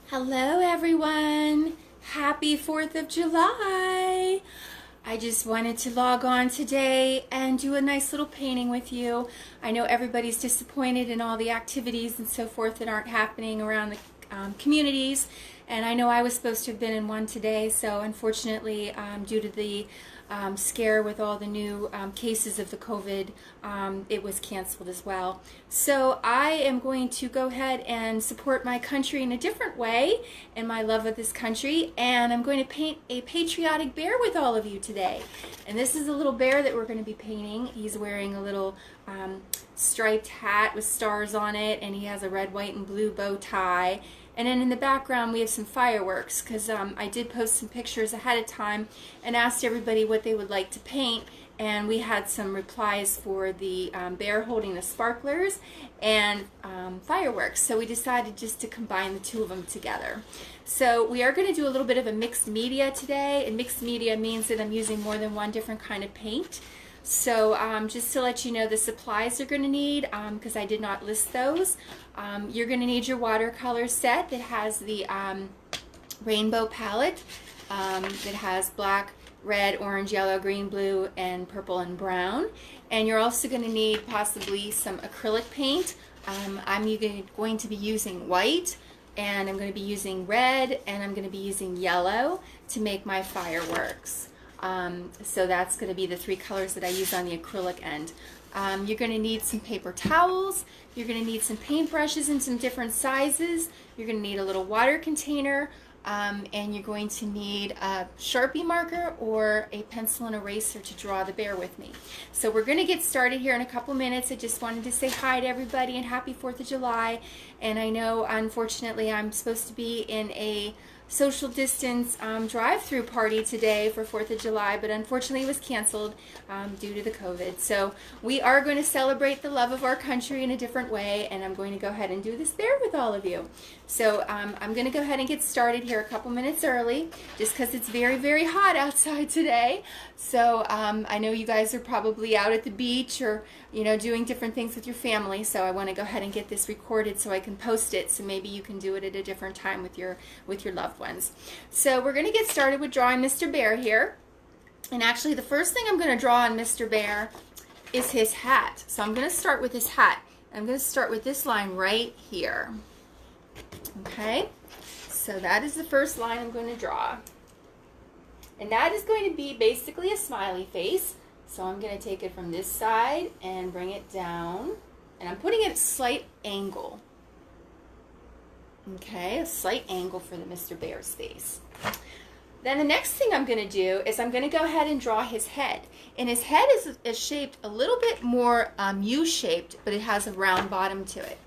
Hello everyone! Happy 4th of July! I just wanted to log on today and do a nice little painting with you. I know everybody's disappointed in all the activities and so forth that aren't happening around the communities, and I know I was supposed to have been in one today, so unfortunately due to the scare with all the new cases of the COVID, it was canceled as well. So I am going to go ahead and support my country in a different way and my love of this country, and I'm going to paint a patriotic bear with all of you today. And this is a little bear that we're going to be painting. He's wearing a little striped hat with stars on it, and he has a red, white, and blue bow tie. And then in the background we have some fireworks, because I did post some pictures ahead of time and asked everybody what they would like to paint, and we had some replies for the bear holding the sparklers and fireworks. So we decided just to combine the two of them together. So we are going to do a little bit of a mixed media today, and mixed media means that I'm using more than one different kind of paint. So just to let you know the supplies you're going to need, because I did not list those. You're going to need your watercolor set that has the rainbow palette that has black, red, orange, yellow, green, blue, and purple and brown. And you're also going to need possibly some acrylic paint. I'm going to be using white, and I'm going to be using red, and I'm going to be using yellow to make my fireworks. So that's going to be the three colors that I use on the acrylic end. You're going to need some paper towels, you're going to need some paintbrushes in some different sizes, you're going to need a little water container, and you're going to need a Sharpie marker or a pencil and eraser to draw the bear with me. So we're going to get started here in a couple minutes. I just wanted to say hi to everybody and happy 4th of July. And I know unfortunately I'm supposed to be in a social distance drive-through party today for 4th of July, but unfortunately it was canceled due to the COVID. So we are going to celebrate the love of our country in a different way, and I'm going to go ahead and do this bear with all of you. So I'm going to go ahead and get started here a couple minutes early, just because it's very, very hot outside today. So I know you guys are probably out at the beach or doing different things with your family, so I want to go ahead and get this recorded so I can post it, so maybe you can do it at a different time with your loved ones. So we're going to get started with drawing Mr. Bear here. And actually the first thing I'm going to draw on Mr. Bear is his hat. So I'm going to start with his hat. I'm going to start with this line right here. Okay, so that is the first line I'm going to draw. And that is going to be basically a smiley face. So I'm going to take it from this side and bring it down. And I'm putting it at a slight angle. Okay, a slight angle for the Mr. Bear's face. Then the next thing I'm going to do is I'm going to go ahead and draw his head. And his head is shaped a little bit more U-shaped, but it has a round bottom to it.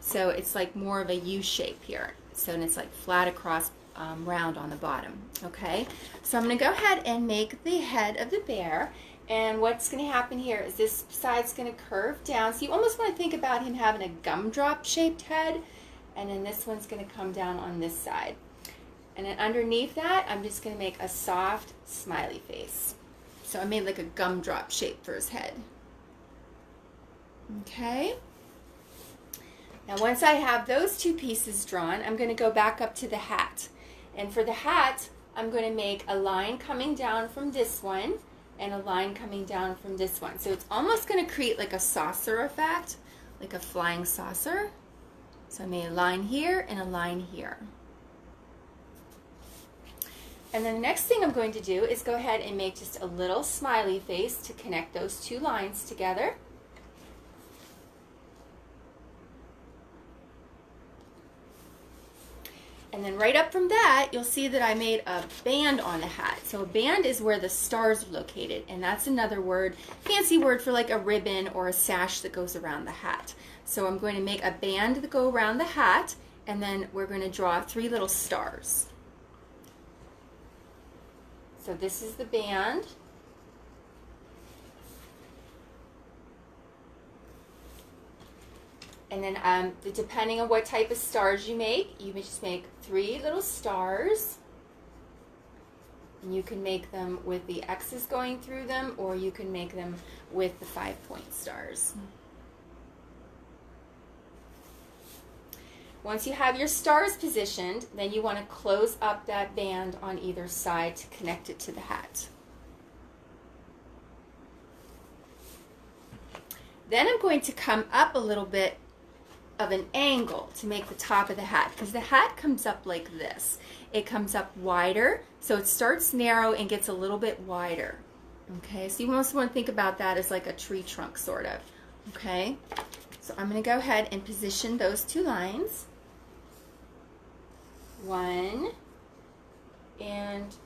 So it's like more of a U shape here. So and it's like flat across, round on the bottom. Okay, so I'm going to go ahead and make the head of the bear. And what's going to happen here is this side's going to curve down. So you almost want to think about him having a gumdrop shaped head. And then this one's going to come down on this side. And then underneath that, I'm just going to make a soft smiley face. So I made like a gumdrop shape for his head. Okay. Now once I have those two pieces drawn, I'm going to go back up to the hat. And for the hat, I'm going to make a line coming down from this one and a line coming down from this one. So it's almost going to create like a saucer effect, like a flying saucer. So I made a line here and a line here. And then the next thing I'm going to do is go ahead and make just a little smiley face to connect those two lines together. And then right up from that, you'll see that I made a band on the hat. So a band is where the stars are located, and that's another word, fancy word for like a ribbon or a sash that goes around the hat. So I'm going to make a band that go around the hat, and then we're going to draw 3 little stars. So this is the band. And then depending on what type of stars you may just make 3 little stars. And you can make them with the X's going through them, or you can make them with the 5-point stars. Once you have your stars positioned, then you want to close up that band on either side to connect it to the hat. Then I'm going to come up a little bit of an angle to make the top of the hat, because the hat comes up like this. It comes up wider, so it starts narrow and gets a little bit wider. Okay, so you also want to think about that as like a tree trunk sort of. Okay, so I'm going to go ahead and position those two lines. 1 and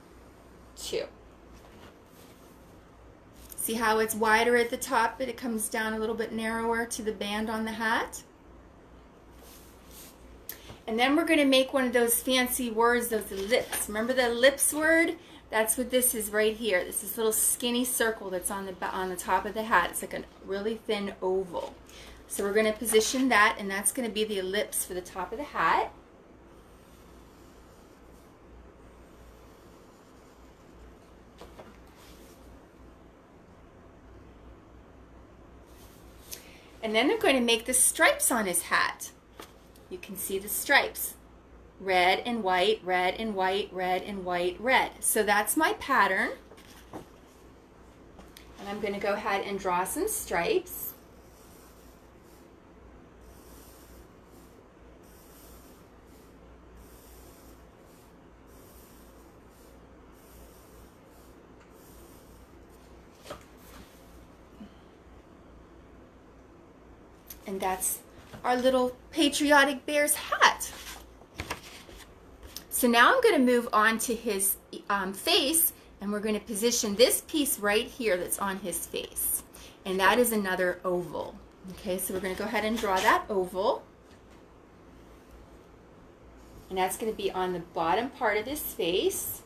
2. See how it's wider at the top, but it comes down a little bit narrower to the band on the hat? And then we're going to make one of those fancy words, those ellipses. Remember the ellipse word? That's what this is right here. This is a little skinny circle that's on the top of the hat. It's like a really thin oval. So we're going to position that, and that's going to be the ellipse for the top of the hat. And then I'm going to make the stripes on his hat. You can see the stripes. Red and white, red and white, red and white, red. So that's my pattern. And I'm going to go ahead and draw some stripes. And that's our little Patriotic Bear's hat. So now I'm going to move on to his face, and we're going to position this piece right here that's on his face. And that is another oval. Okay, so we're going to go ahead and draw that oval. And that's going to be on the bottom part of his face.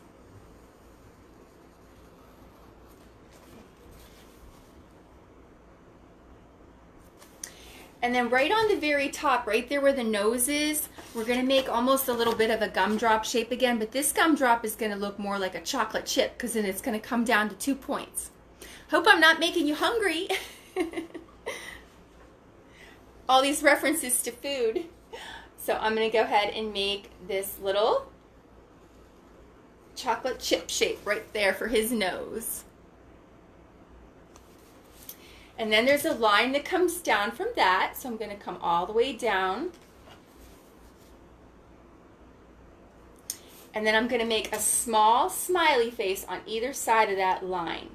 And then right on the very top, right there where the nose is, we're going to make almost a little bit of a gumdrop shape again, but this gumdrop is going to look more like a chocolate chip because then it's going to come down to 2 points. Hope I'm not making you hungry. All these references to food. So I'm going to go ahead and make this little chocolate chip shape right there for his nose. And then there's a line that comes down from that, so I'm going to come all the way down. And then I'm going to make a small smiley face on either side of that line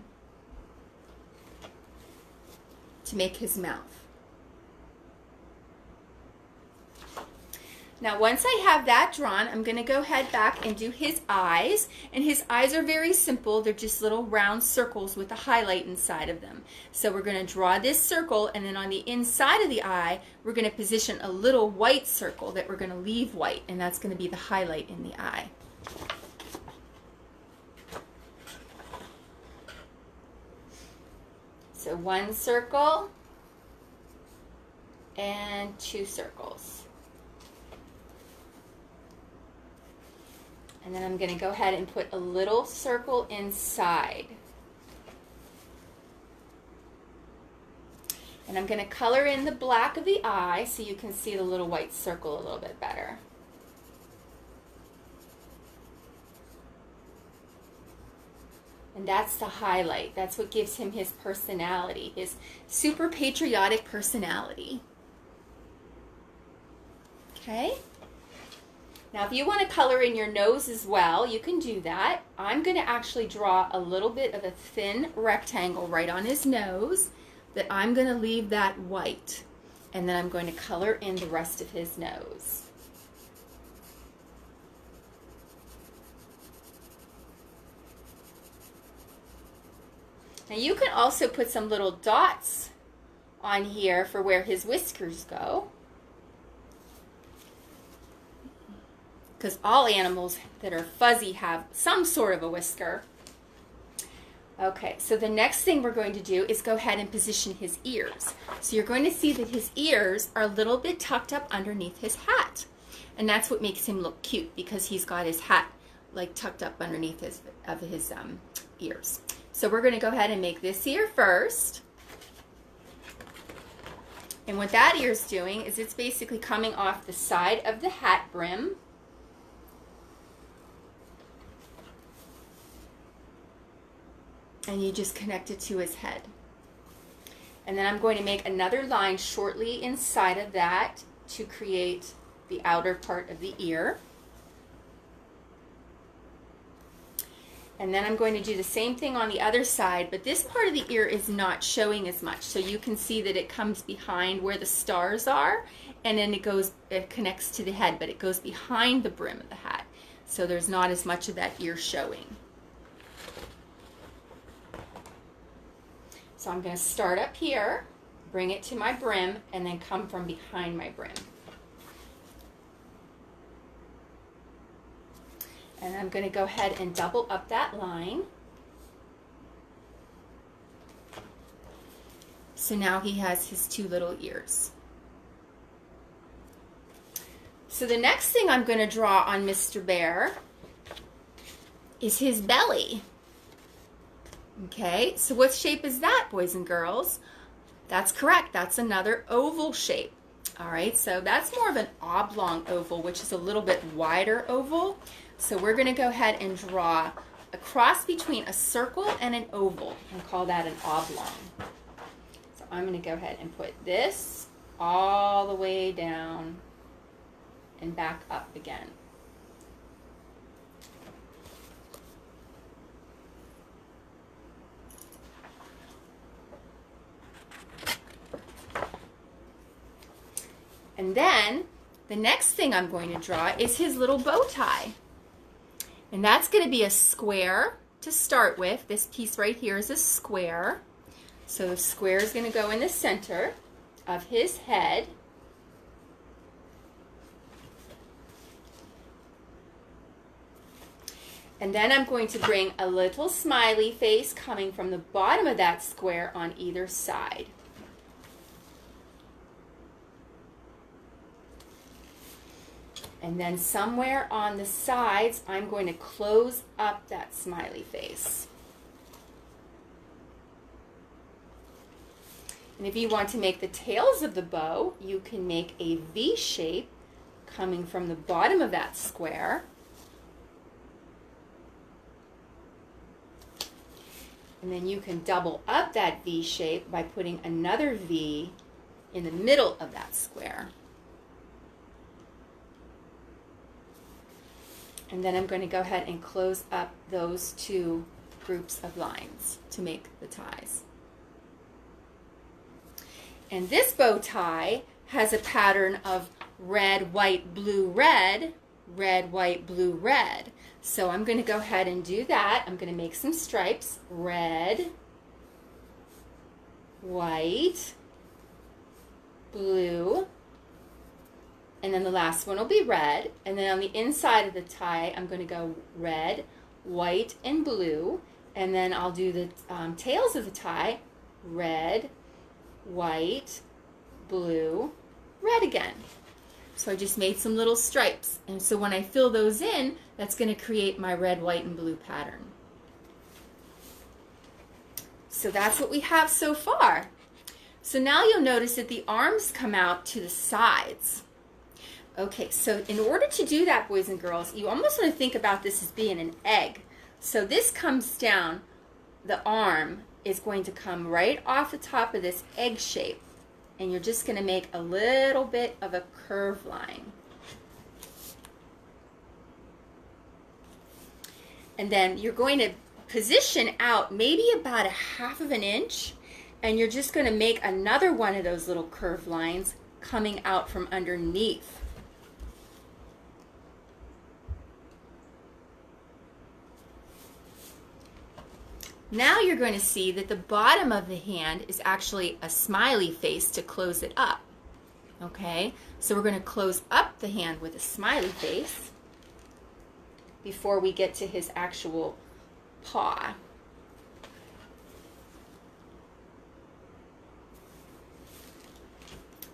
to make his mouth. Now once I have that drawn, I'm going to go ahead back and do his eyes. And his eyes are very simple. They're just little round circles with a highlight inside of them. So we're going to draw this circle, and then on the inside of the eye, we're going to position a little white circle that we're going to leave white, and that's going to be the highlight in the eye. So 1 circle and 2 circles. And then I'm going to go ahead and put a little circle inside. And I'm going to color in the black of the eye so you can see the little white circle a little bit better. And that's the highlight. That's what gives him his personality, his super patriotic personality. Okay? Now if you want to color in your nose as well, you can do that. I'm going to actually draw a little bit of a thin rectangle right on his nose that I'm going to leave that white. And then I'm going to color in the rest of his nose. Now you can also put some little dots on here for where his whiskers go. Because all animals that are fuzzy have some sort of a whisker. Okay, so the next thing we're going to do is go ahead and position his ears. So you're going to see that his ears are a little bit tucked up underneath his hat. And that's what makes him look cute, because he's got his hat like tucked up underneath his ears. So we're going to go ahead and make this ear first. And what that ear is doing is it's basically coming off the side of the hat brim. And you just connect it to his head. And then I'm going to make another line shortly inside of that to create the outer part of the ear. And then I'm going to do the same thing on the other side, but this part of the ear is not showing as much. So you can see that it comes behind where the stars are, and then it connects to the head, but it goes behind the brim of the hat. So there's not as much of that ear showing. So I'm going to start up here, bring it to my brim, and then come from behind my brim. And I'm going to go ahead and double up that line. So now he has his two little ears. So the next thing I'm going to draw on Mr. Bear is his belly. Okay, so what shape is that, boys and girls? That's correct. That's another oval shape. All right, so that's more of an oblong oval, which is a little bit wider oval. So we're going to go ahead and draw a cross between a circle and an oval and call that an oblong. So I'm going to go ahead and put this all the way down and back up again. And then the next thing I'm going to draw is his little bow tie. And that's going to be a square to start with. This piece right here is a square. So the square is going to go in the center of his head. And then I'm going to bring a little smiley face coming from the bottom of that square on either side. And then somewhere on the sides, I'm going to close up that smiley face. And if you want to make the tails of the bow, you can make a V shape coming from the bottom of that square. And then you can double up that V shape by putting another V in the middle of that square. And then I'm going to go ahead and close up those two groups of lines to make the ties. And this bow tie has a pattern of red, white, blue, red, red, white, blue, red. So I'm going to go ahead and do that. I'm going to make some stripes. Red, white, blue, and then the last one will be red. And then on the inside of the tie, I'm going to go red, white, and blue. And then I'll do the tails of the tie, red, white, blue, red again. So I just made some little stripes. And so when I fill those in, that's going to create my red, white, and blue pattern. So that's what we have so far. So now you'll notice that the arms come out to the sides. Okay, so in order to do that, boys and girls, you almost want to think about this as being an egg. So this comes down, the arm is going to come right off the top of this egg shape. And you're just going to make a little bit of a curve line. And then you're going to position out maybe about 1/2 inch, and you're just going to make another one of those little curve lines coming out from underneath. Now you're going to see that the bottom of the hand is actually a smiley face to close it up. Okay, so we're going to close up the hand with a smiley face before we get to his actual paw.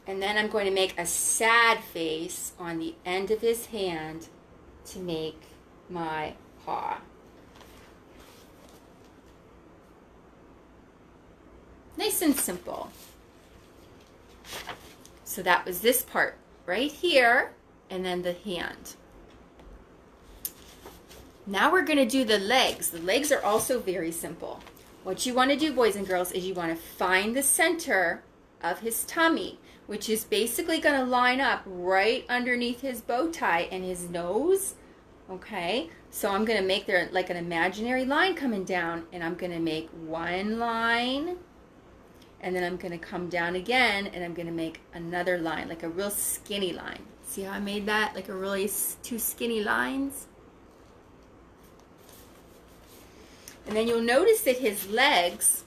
And then I'm going to make a sad face on the end of his hand to make my paw. Nice and simple. So that was this part right here, and then the hand. Now we're going to do the legs. The legs are also very simple. What you want to do, boys and girls, is you want to find the center of his tummy, which is basically going to line up right underneath his bow tie and his nose. Okay, so I'm going to make there like an imaginary line coming down, and I'm going to make one line, and then I'm going to come down again, and I'm going to make another line, like a real skinny line. See how I made that? Like a really two skinny lines? And then you'll notice that his legs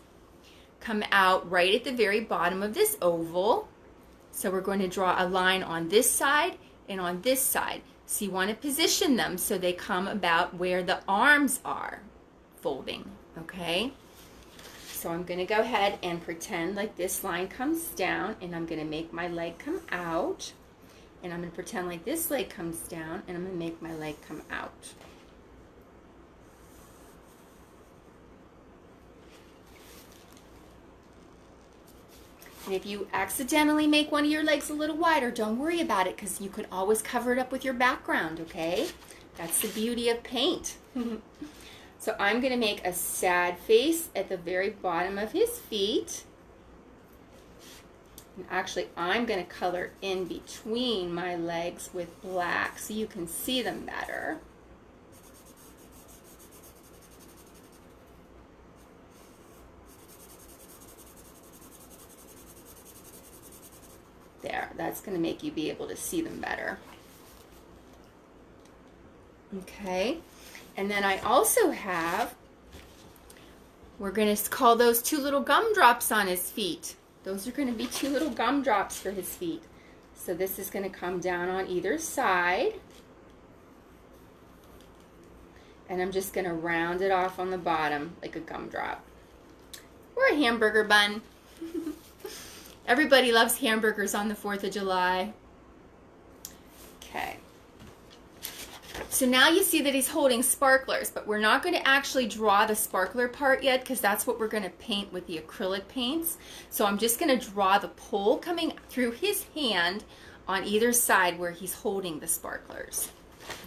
come out right at the very bottom of this oval. So we're going to draw a line on this side and on this side. So you want to position them so they come about where the arms are folding, okay? So I'm going to go ahead and pretend like this line comes down, and I'm going to make my leg come out. And I'm going to pretend like this leg comes down, and I'm going to make my leg come out. And if you accidentally make one of your legs a little wider, don't worry about it, because you can always cover it up with your background, okay? That's the beauty of paint. So I'm going to make a sad face at the very bottom of his feet. And actually, I'm going to color in between my legs with black so you can see them better. There, that's going to make you be able to see them better. Okay, and then I also have, we're going to call those two little gumdrops on his feet. Those are going to be two little gumdrops for his feet. So this is going to come down on either side. And I'm just going to round it off on the bottom like a gumdrop. Or a hamburger bun. Everybody loves hamburgers on the 4th of July. Okay. So now you see that he's holding sparklers, but we're not going to actually draw the sparkler part yet, because that's what we're going to paint with the acrylic paints. So I'm just going to draw the pole coming through his hand on either side where he's holding the sparklers.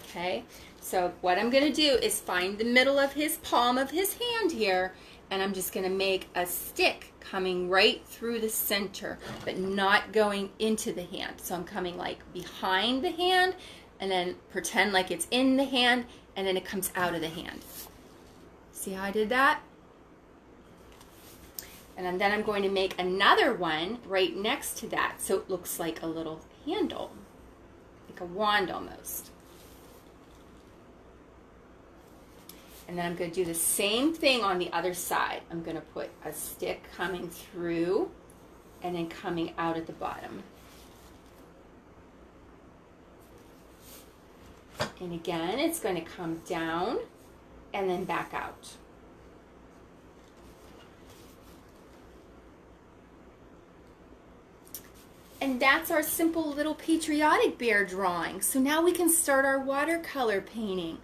Okay. So what I'm going to do is find the middle of his palm of his hand here, and I'm just going to make a stick coming right through the center, but not going into the hand. So I'm coming like behind the hand, and then pretend like it's in the hand, and then it comes out of the hand. See how I did that? And then I'm going to make another one right next to that, so it looks like a little handle, like a wand almost. And then I'm going to do the same thing on the other side. I'm going to put a stick coming through and then coming out at the bottom. And again, it's going to come down and then back out. And that's our simple little patriotic bear drawing. So now we can start our watercolor painting.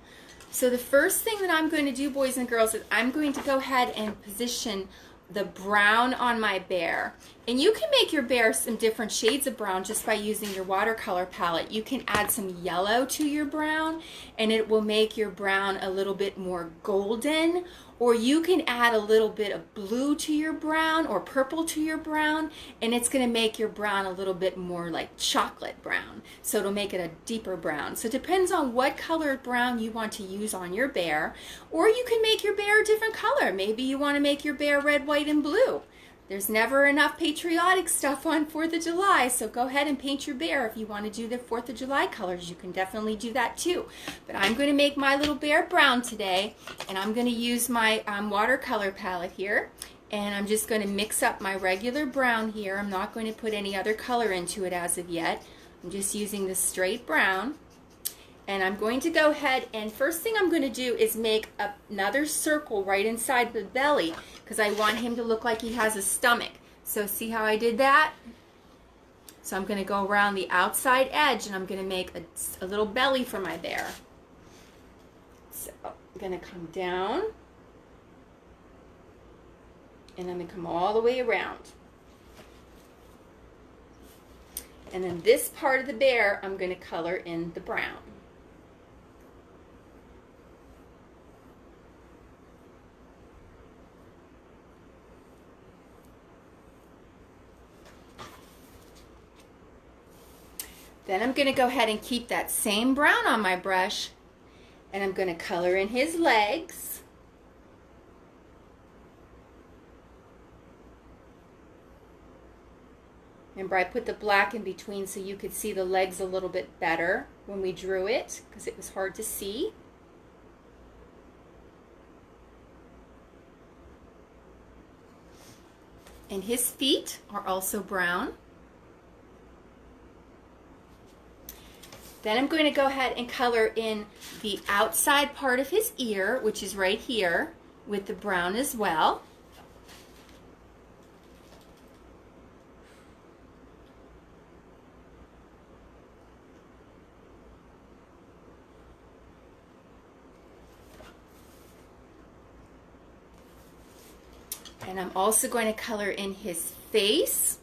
So the first thing that I'm going to do, boys and girls, is I'm going to go ahead and position the brown on my bear. And you can make your bear some different shades of brown just by using your watercolor palette. You can add some yellow to your brown, and it will make your brown a little bit more golden. Or you can add a little bit of blue to your brown or purple to your brown, and it's going to make your brown a little bit more like chocolate brown. So it'll make it a deeper brown. So it depends on what color brown you want to use on your bear. Or you can make your bear a different color. Maybe you want to make your bear red, white, and blue. There's never enough patriotic stuff on 4th of July, so go ahead and paint your bear. If you want to do the 4th of July colors, you can definitely do that too. But I'm going to make my little bear brown today, and I'm going to use my watercolor palette here, and I'm just going to mix up my regular brown here. I'm not going to put any other color into it as of yet. I'm just using the straight brown. And I'm going to go ahead, and first thing I'm going to do is make another circle right inside the belly, because I want him to look like he has a stomach. So see how I did that? So I'm going to go around the outside edge, and I'm going to make a little belly for my bear. So I'm going to come down, and I'm going to come all the way around. And then this part of the bear, I'm going to color in the brown. Then I'm going to go ahead and keep that same brown on my brush, and I'm going to color in his legs. Remember, I put the black in between so you could see the legs a little bit better when we drew it, because it was hard to see. And his feet are also brown. Then I'm going to go ahead and color in the outside part of his ear, which is right here, with the brown as well. And I'm also going to color in his face,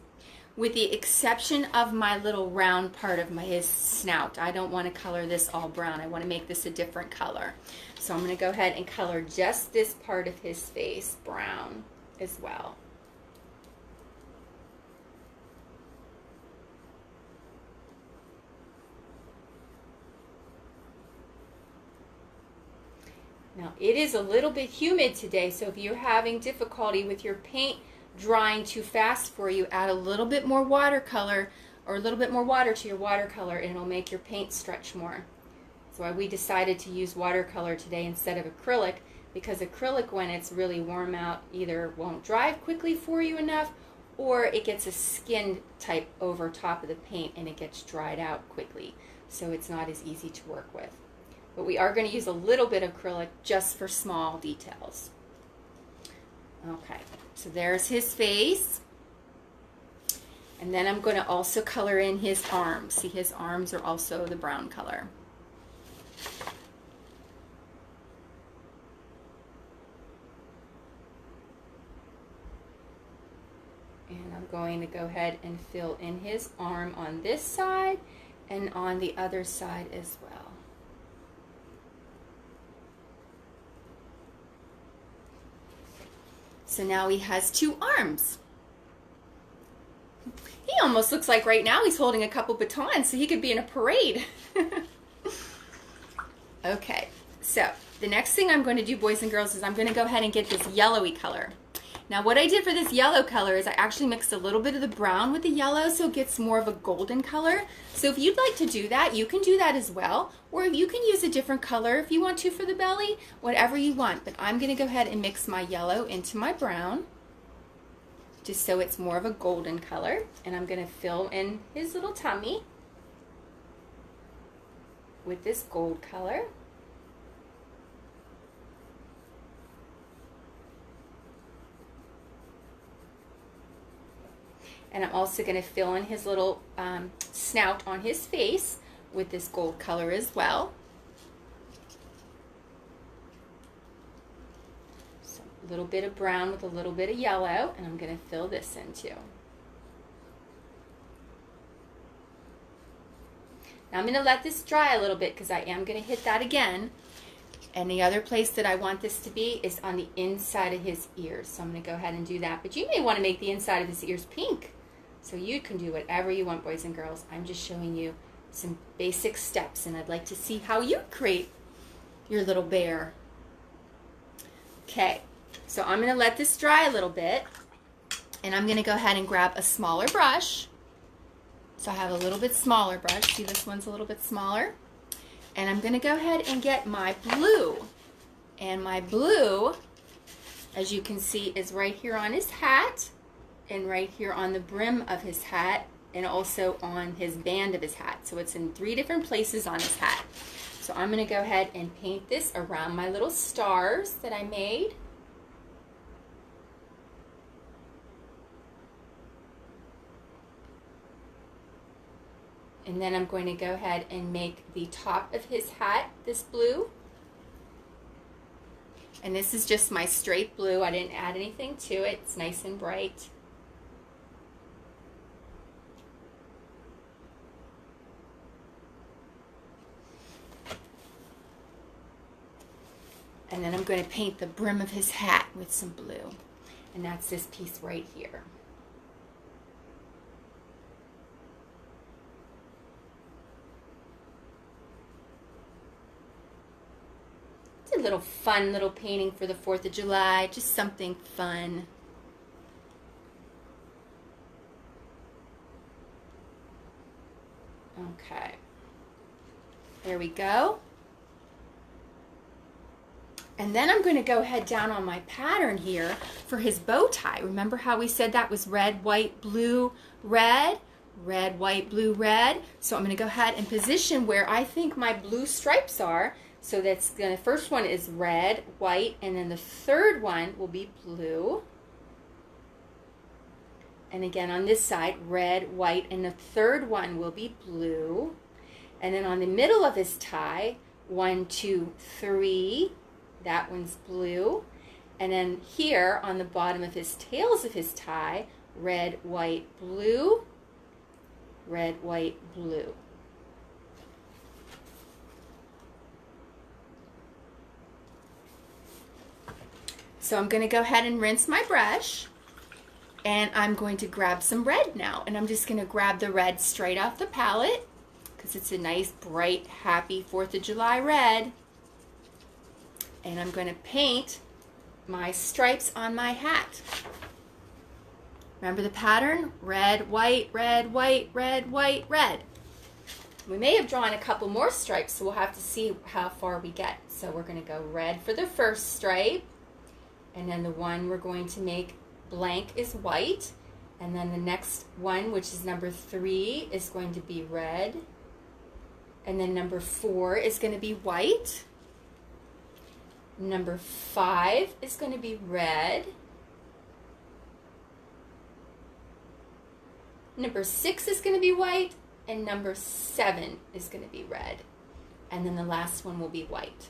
with the exception of my little round part of his snout. I don't want to color this all brown. I want to make this a different color. So I'm going to go ahead and color just this part of his face brown as well. Now, it is a little bit humid today, so if you're having difficulty with your paint drying too fast for you, add a little bit more watercolor or a little bit more water to your watercolor, and it'll make your paint stretch more. That's why we decided to use watercolor today instead of acrylic, because acrylic, when it's really warm out, either won't dry quickly for you enough, or it gets a skin type over top of the paint and it gets dried out quickly, so it's not as easy to work with. But we are going to use a little bit of acrylic just for small details. Okay, so there's his face. And then I'm going to also color in his arms. See, his arms are also the brown color. And I'm going to go ahead and fill in his arm on this side and on the other side as well. So now he has two arms. He almost looks like right now he's holding a couple batons, so he could be in a parade. Okay, so the next thing I'm going to do, boys and girls, is I'm going to go ahead and get this yellowy color. Now what I did for this yellow color is I actually mixed a little bit of the brown with the yellow so it gets more of a golden color. So if you'd like to do that, you can do that as well. Or you can use a different color if you want to for the belly, whatever you want. But I'm going to go ahead and mix my yellow into my brown, just so it's more of a golden color. And I'm going to fill in his little tummy with this gold color. And I'm also going to fill in his little snout on his face with this gold color as well. So a little bit of brown with a little bit of yellow, and I'm going to fill this in too. Now I'm going to let this dry a little bit because I am going to hit that again. And the other place that I want this to be is on the inside of his ears. So I'm going to go ahead and do that. But you may want to make the inside of his ears pink. So you can do whatever you want, boys and girls. I'm just showing you some basic steps, and I'd like to see how you create your little bear. Okay, so I'm going to let this dry a little bit, and I'm going to go ahead and grab a smaller brush. So I have a little bit smaller brush. See, this one's a little bit smaller. And I'm going to go ahead and get my blue. And my blue, as you can see, is right here on his hat, and right here on the brim of his hat, and also on his band of his hat. So it's in 3 different places on his hat. So I'm going to go ahead and paint this around my little stars that I made. And then I'm going to go ahead and make the top of his hat this blue. And this is just my straight blue. I didn't add anything to it. It's nice and bright. And then I'm going to paint the brim of his hat with some blue. And that's this piece right here. It's a little fun little painting for the 4th of July. Just something fun. Okay. There we go. And then I'm going to go ahead down on my pattern here for his bow tie. Remember how we said that was red, white, blue, red? Red, white, blue, red. So I'm going to go ahead and position where I think my blue stripes are. So that's the first one is red, white, and then the third one will be blue. And again on this side, red, white, and the third one will be blue. And then on the middle of his tie, 1, 2, 3. That one's blue. And then here on the bottom of his tails of his tie, red, white, blue, red, white, blue. So I'm going to go ahead and rinse my brush, and I'm going to grab some red now. And I'm just going to grab the red straight off the palette because it's a nice, bright, happy 4th of July red. And I'm going to paint my stripes on my hat. Remember the pattern? Red, white, red, white, red, white, red. We may have drawn a couple more stripes, so we'll have to see how far we get. So we're going to go red for the first stripe, and then the one we're going to make blank is white, and then the next one, which is number 3, is going to be red, and then number 4 is going to be white. Number 5 is going to be red. Number 6 is going to be white, and number 7 is going to be red. And then the last one will be white.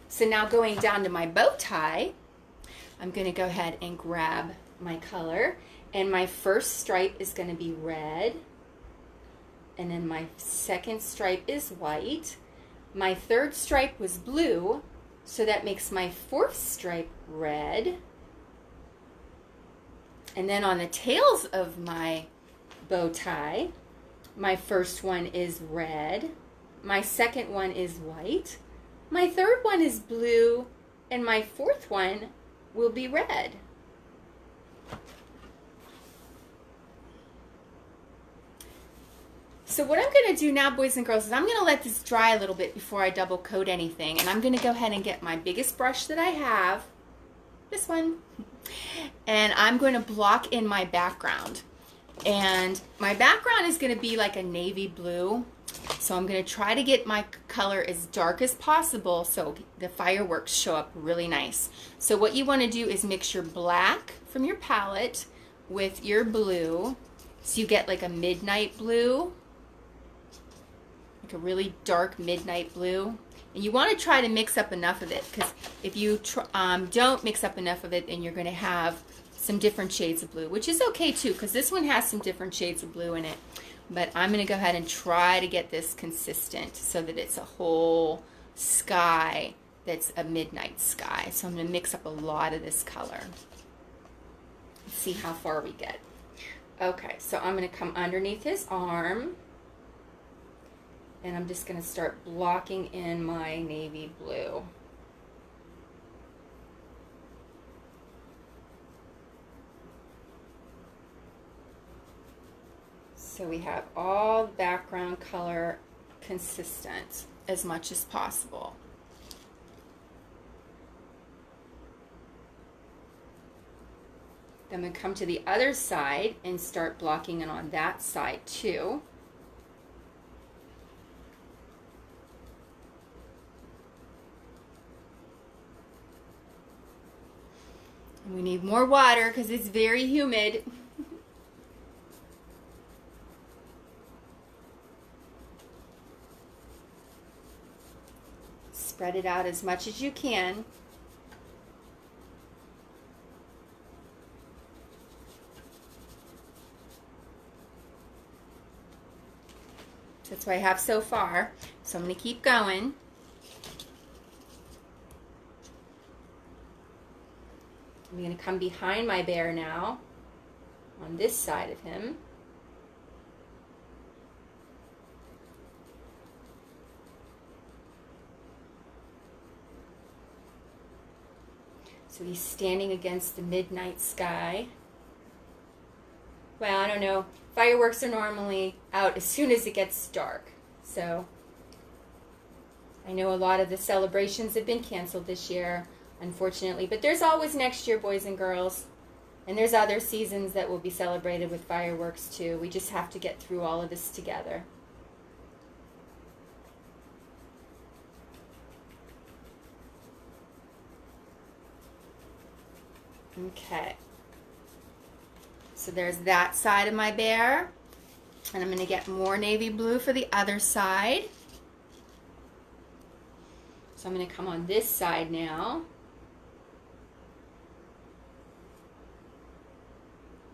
So now going down to my bow tie, I'm going to go ahead and grab my color. And my first stripe is going to be red. And then my second stripe is white. My third stripe was blue, so that makes my fourth stripe red. And then on the tails of my bow tie, my first one is red, my second one is white, my third one is blue, and my fourth one will be red. So what I'm going to do now, boys and girls, is I'm going to let this dry a little bit before I double coat anything. And I'm going to go ahead and get my biggest brush that I have, this one, and I'm going to block in my background. And my background is going to be like a navy blue. So I'm going to try to get my color as dark as possible so the fireworks show up really nice. So what you want to do is mix your black from your palette with your blue. So you get like a midnight blue. Like a really dark midnight blue. And you want to try to mix up enough of it, because if you don't mix up enough of it, then you're going to have some different shades of blue, which is okay too, because this one has some different shades of blue in it. But I'm going to go ahead and try to get this consistent so that it's a whole sky that's a midnight sky. So I'm going to mix up a lot of this color. Let's see how far we get. Okay, so I'm going to come underneath his arm. And I'm just going to start blocking in my navy blue. So we have all the background color consistent as much as possible. Then we come to the other side and start blocking it on that side too. And we need more water because it's very humid. Spread it out as much as you can. That's what I have so far. So I'm going to keep going. I'm going to come behind my bear now, on this side of him. So he's standing against the midnight sky. Well, I don't know. Fireworks are normally out as soon as it gets dark. So I know a lot of the celebrations have been canceled this year, unfortunately. But there's always next year, boys and girls. And there's other seasons that will be celebrated with fireworks too. We just have to get through all of this together. Okay. So there's that side of my bear. And I'm going to get more navy blue for the other side. So I'm going to come on this side now.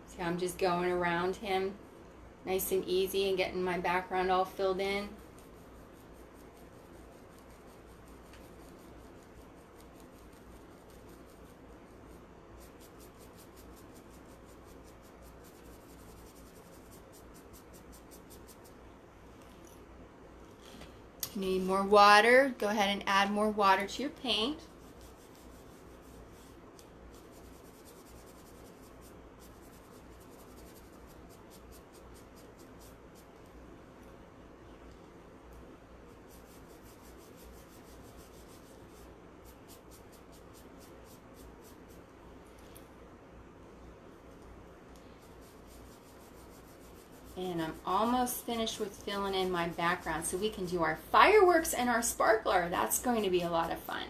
See how I'm just going around him nice and easy and getting my background all filled in. Need more water, go ahead and add more water to your paint. And I'm almost finished with filling in my background so we can do our fireworks and our sparkler. That's going to be a lot of fun.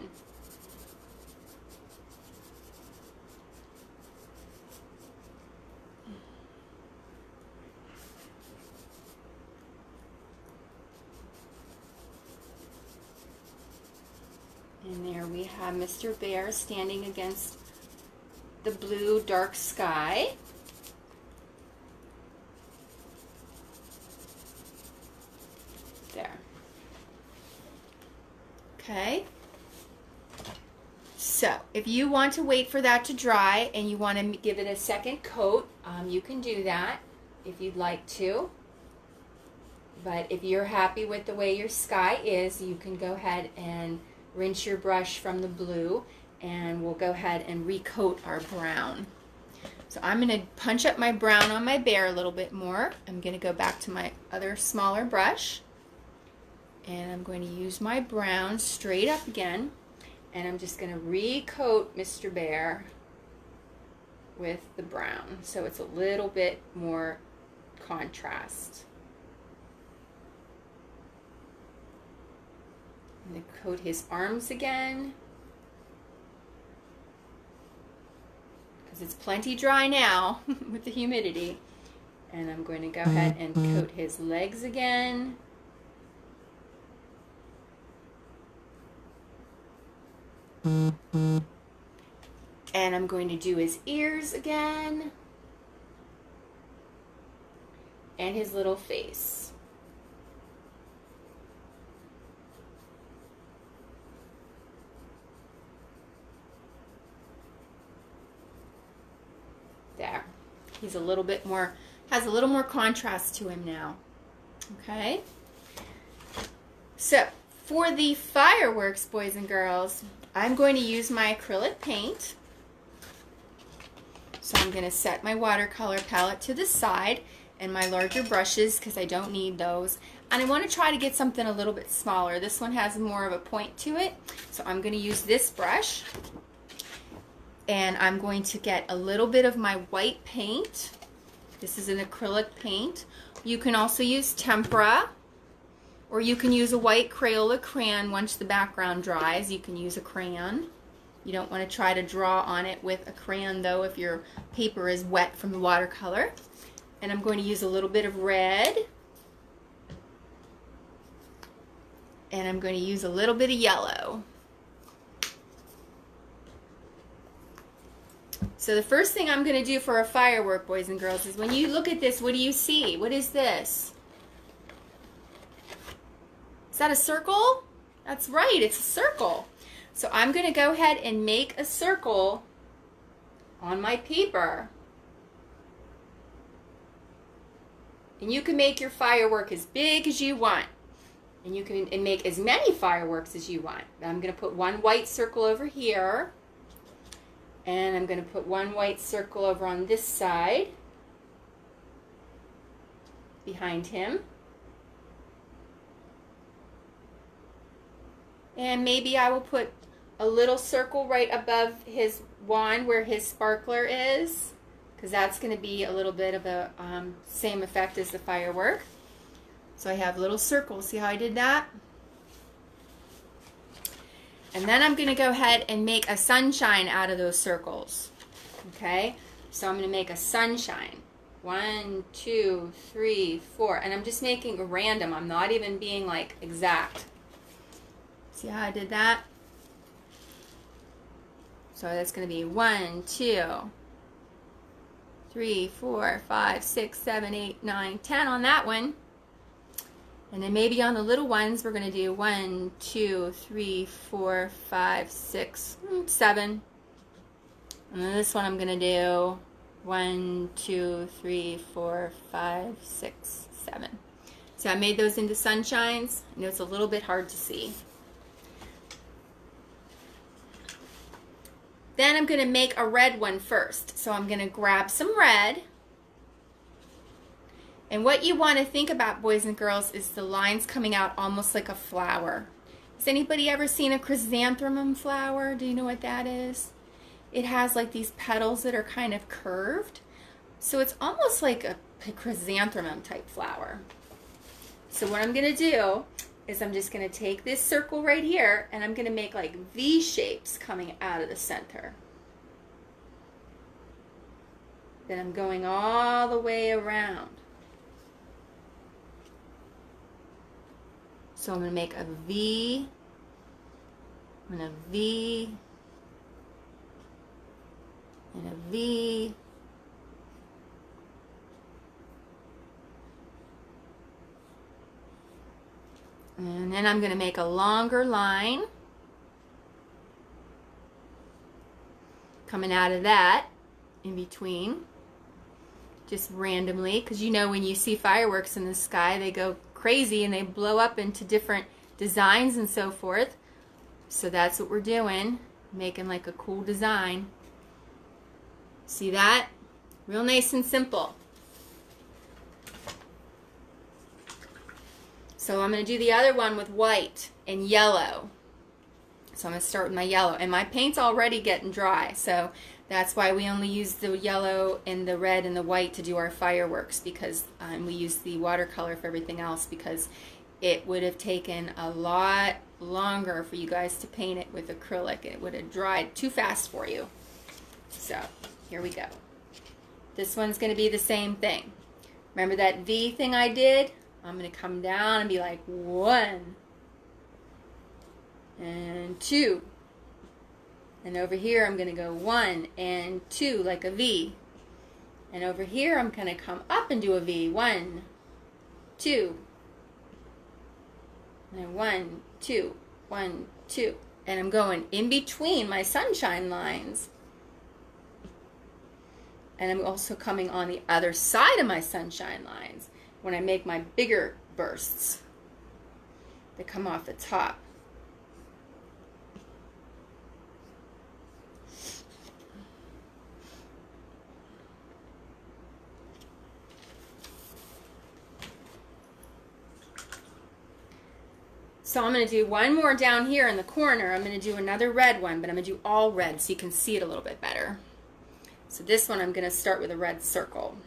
And there we have Mr. Bear standing against the blue dark sky. There. Okay. So, if you want to wait for that to dry and you want to give it a second coat, you can do that if you'd like to. But if you're happy with the way your sky is, you can go ahead and rinse your brush from the blue, and we'll go ahead and recoat our brown. So I'm going to punch up my brown on my bear a little bit more. I'm going to go back to my other smaller brush. And I'm going to use my brown straight up again, and I'm just going to recoat Mr. Bear with the brown so it's a little bit more contrast. I'm going to coat his arms again because it's plenty dry now with the humidity. And I'm going to go ahead and coat his legs again. And I'm going to do his ears again. And his little face. There. He's a little bit more, has a little more contrast to him now. Okay? So, for the fireworks, boys and girls, I'm going to use my acrylic paint. So I'm going to set my watercolor palette to the side and my larger brushes because I don't need those. And I want to try to get something a little bit smaller. This one has more of a point to it. So I'm going to use this brush. And I'm going to get a little bit of my white paint. This is an acrylic paint. You can also use tempera. Or you can use a white Crayola crayon once the background dries. You can use a crayon. You don't want to try to draw on it with a crayon though if your paper is wet from the watercolor. And I'm going to use a little bit of red. And I'm going to use a little bit of yellow. So the first thing I'm going to do for a firework, boys and girls, is when you look at this, what do you see? What is this? that a circle? That's right, it's a circle. So I'm going to go ahead and make a circle on my paper. And you can make your firework as big as you want. And you can make as many fireworks as you want. I'm going to put one white circle over here. And I'm going to put one white circle over on this side behind him. And maybe I will put a little circle right above his wand where his sparkler is, because that's going to be a little bit of a same effect as the firework. So I have little circles. See how I did that? And then I'm going to go ahead and make a sunshine out of those circles. Okay? So I'm going to make a sunshine. 1, 2, 3, 4. And I'm just making a random. I'm not even being like exact. See how I did that? So that's going to be 1, 2, 3, 4, 5, 6, 7, 8, 9, 10 on that one. And then maybe on the little ones, we're going to do 1, 2, 3, 4, 5, 6, 7. And then this one I'm going to do 1, 2, 3, 4, 5, 6, 7. So I made those into sunshines. I know it's a little bit hard to see. Then I'm going to make a red one first. So I'm going to grab some red. And what you want to think about, boys and girls, is the lines coming out almost like a flower. Has anybody ever seen a chrysanthemum flower? Do you know what that is? It has like these petals that are kind of curved. So it's almost like a chrysanthemum type flower. So what I'm going to do is I'm just going to take this circle right here and I'm going to make like V shapes coming out of the center. Then I'm going all the way around. So I'm going to make a V, and a V, and a V, and then I'm going to make a longer line coming out of that in between, just randomly, because you know when you see fireworks in the sky, they go crazy and they blow up into different designs and so forth. So that's what we're doing, making like a cool design. See that? Real nice and simple. So I'm going to do the other one with white and yellow. So I'm going to start with my yellow. And my paint's already getting dry, so that's why we only use the yellow and the red and the white to do our fireworks, because we use the watercolor for everything else, because it would have taken a lot longer for you guys to paint it with acrylic. It would have dried too fast for you. So here we go. This one's going to be the same thing. Remember that V thing I did? I'm going to come down and be like 1 and 2. And over here I'm going to go 1 and 2 like a V. And over here I'm going to come up and do a V. 1, 2. And then 1, 2, 1, 2. And I'm going in between my sunshine lines. And I'm also coming on the other side of my sunshine lines when I make my bigger bursts that come off the top. So I'm going to do one more down here in the corner. I'm going to do another red one, but I'm going to do all red so you can see it a little bit better. So this one I'm going to start with a red circle.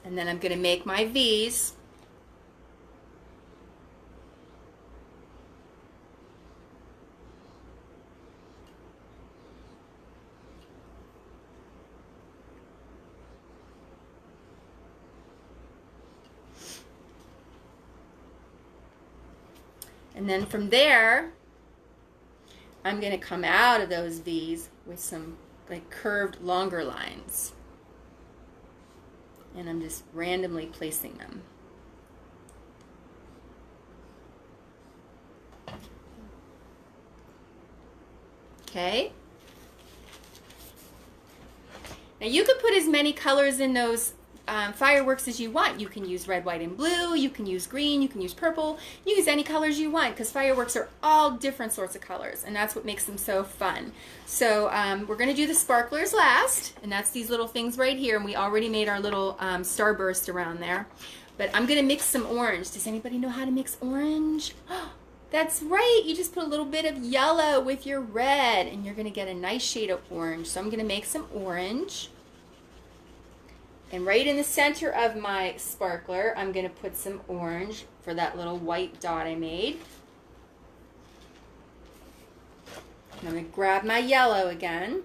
And then I'm going to make my V's. And then from there, I'm going to come out of those V's with some like curved longer lines. And I'm just randomly placing them. Okay. Now you could put as many colors in those fireworks as you want. You can use red, white, and blue. You can use green. You can use purple. You can use any colors you want because fireworks are all different sorts of colors, and that's what makes them so fun. So we're going to do the sparklers last, and that's these little things right here, and we already made our little starburst around there. But I'm going to mix some orange. Does anybody know how to mix orange? That's right. You just put a little bit of yellow with your red, and you're going to get a nice shade of orange. So I'm going to make some orange. And right in the center of my sparkler, I'm going to put some orange for that little white dot I made. And I'm going to grab my yellow again.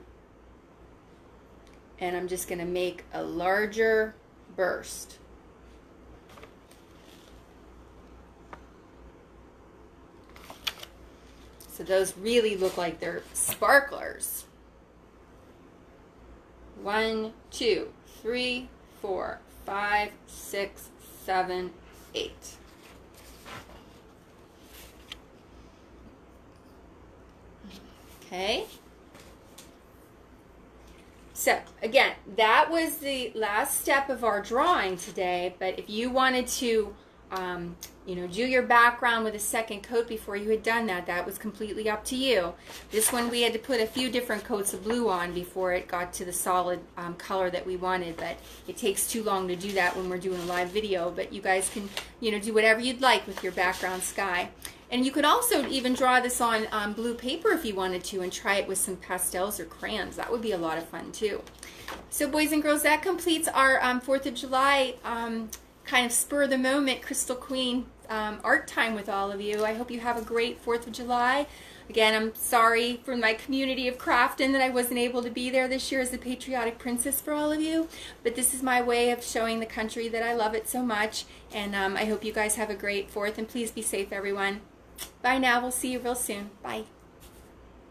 And I'm just going to make a larger burst. So those really look like they're sparklers. 1, 2, 3, 4, 5, 6, 7, 8. Okay. So again, that was the last step of our drawing today, but if you wanted to do your background with a second coat before you had done that, that was completely up to you. This one we had to put a few different coats of blue on before it got to the solid color that we wanted, but it takes too long to do that when we're doing a live video. But you guys can do whatever you'd like with your background sky. And you could also even draw this on blue paper if you wanted to and try it with some pastels or crayons. That would be a lot of fun too. So boys and girls, that completes our 4th of July kind of spur of the moment Crystal Queen art time with all of you. I hope you have a great 4th of July. Again, I'm sorry for my community of Crafton that I wasn't able to be there this year as the Patriotic Princess for all of you, but this is my way of showing the country that I love it so much, and I hope you guys have a great 4th, and please be safe, everyone. Bye now. We'll see you real soon. Bye.